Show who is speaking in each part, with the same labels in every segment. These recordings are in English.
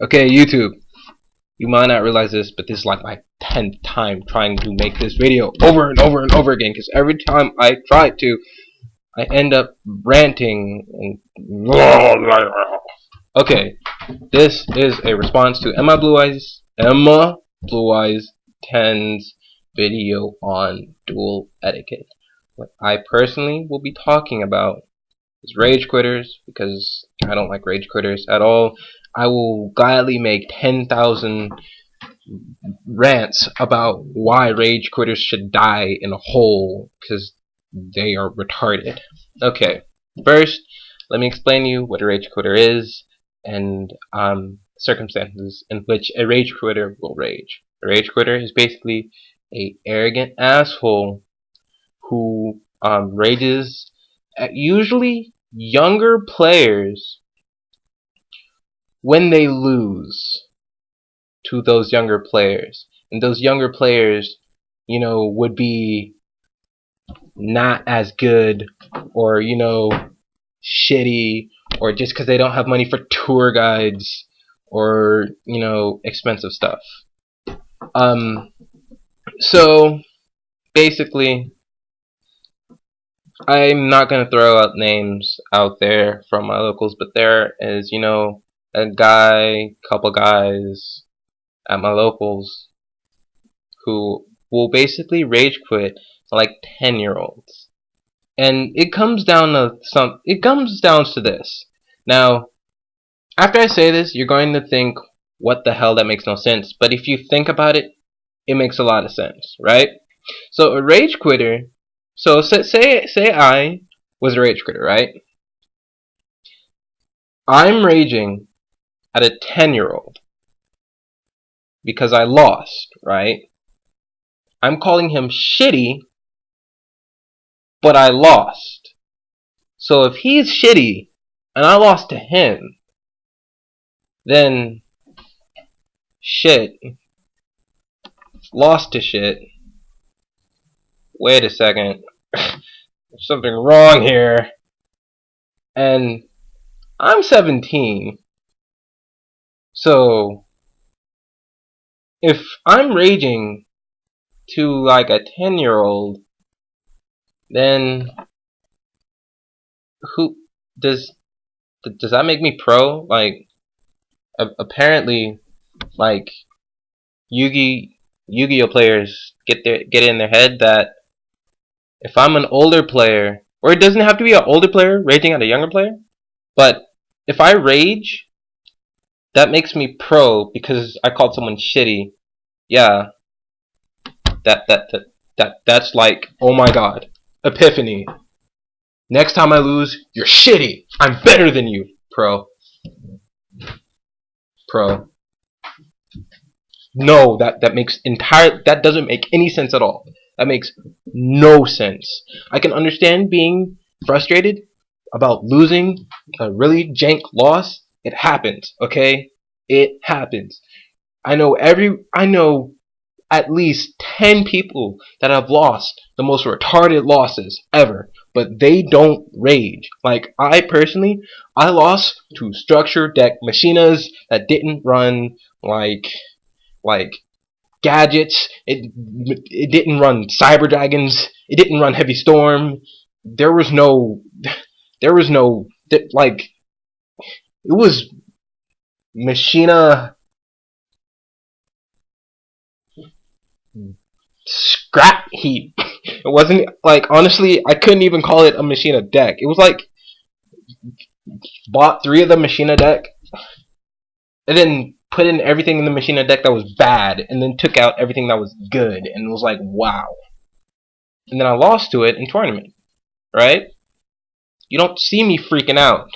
Speaker 1: Okay, YouTube, you might not realize this, but this is like my 10th time trying to make this video over and over and over again, because every time I try to, I end up ranting and okay, this is a response to Emma Blue Eyes 10's video on duel etiquette. What I personally will be talking about is rage quitters, because I don't like rage quitters at all. I will gladly make 10,000 rants about why rage quitters should die in a hole, because they are retarded. Okay, first, let me explain to you what a rage quitter is, and circumstances in which a rage quitter will rage. A rage quitter is basically a arrogant asshole who rages at usually younger players when they lose to those younger players. And those younger players, you know, would be not as good, or, you know, shitty, or just because they don't have money for tour guides, or, you know, expensive stuff. So basically, I'm not gonna throw out names out there from my locals, but there is, you know, couple guys at my locals who will basically rage quit like 10-year-olds. And it comes down to this. Now, after I say this, you're going to think, what the hell, that makes no sense. But if you think about it, it makes a lot of sense, right? So a rage quitter, so say I was a rage quitter, right? I'm raging at a 10-year-old because I lost, right? I'm calling him shitty, but I lost. So if he's shitty and I lost to him, then shit. Lost to shit. Wait a second. There's something wrong here. And I'm 17. So if I'm raging to like a 10-year-old, then who does that make me pro? Like, apparently, like, Yu-Gi-Oh players get in their head that if I'm an older player, or it doesn't have to be an older player raging at a younger player, but if I rage, that makes me pro because I called someone shitty. Yeah, that's like, oh my god, epiphany. Next time I lose, you're shitty. I'm better than you, pro. No, that doesn't make any sense at all. That makes no sense. I can understand being frustrated about losing a really jank loss. It happens, okay? It happens. I know at least 10 people that have lost the most retarded losses ever, but they don't rage. Like, I personally, I lost to structure deck machinas that didn't run like gadgets. It didn't run cyber dragons. It didn't run heavy storm. There was no like, it was machina scrap heap. It wasn't like, honestly, I couldn't even call it a machina deck. It was like, bought 3 of the machina deck and then put in everything in the machina deck that was bad, and then took out everything that was good, and it was like, wow. And then I lost to it in tournament, right? You don't see me freaking out.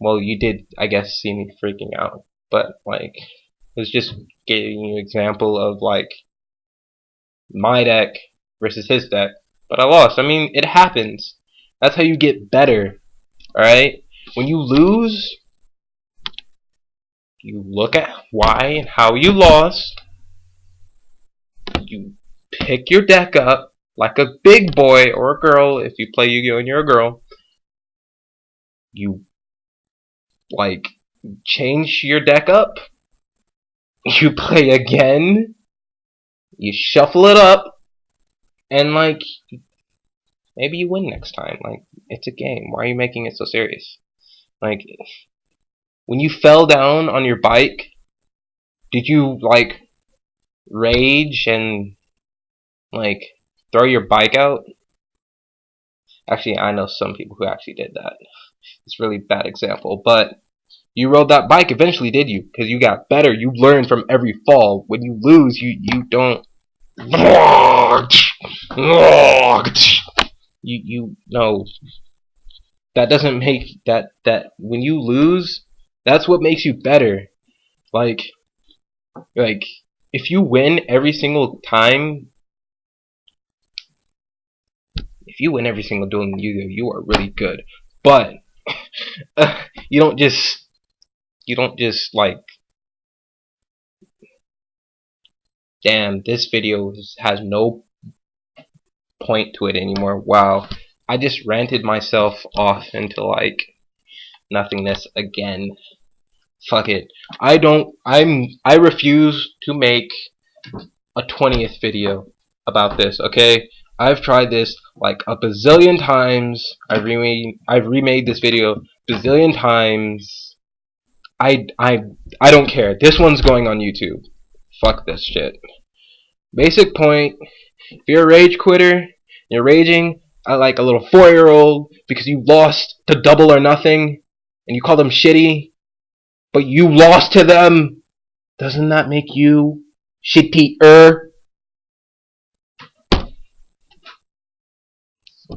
Speaker 1: Well, you did, I guess, see me freaking out, but like, it was just giving you an example of like my deck versus his deck. But I lost. I mean, it happens. That's how you get better, alright? When you lose, you look at why and how you lost. You pick your deck up like a big boy or a girl. If you play Yu-Gi-Oh and you're a girl, you like change your deck up, you play again, you shuffle it up, and like maybe you win next time. Like, it's a game. Why are you making it so serious? Like, when you fell down on your bike, did you like rage and like throw your bike out? Actually, I know some people who actually did that. It's a really bad example, but you rode that bike eventually, did you? Because you got better. You learn from every fall. When you lose, you don't. You no. That doesn't make that when you lose, that's what makes you better. Like like if you win every single time, if you win every single duel in Yu-Gi-Oh, you are really good. But you don't just like, damn, this video has no point to it anymore. Wow, I just ranted myself off into like nothingness again. Fuck it. I refuse to make a 20th video about this, okay? I've tried this like a bazillion times. I've remade this video bazillion times. I don't care. This one's going on YouTube. Fuck this shit. Basic point, if you're a rage quitter, you're raging at like a little 4-year-old because you lost to Double or Nothing and you call them shitty, but you lost to them, doesn't that make you shittier?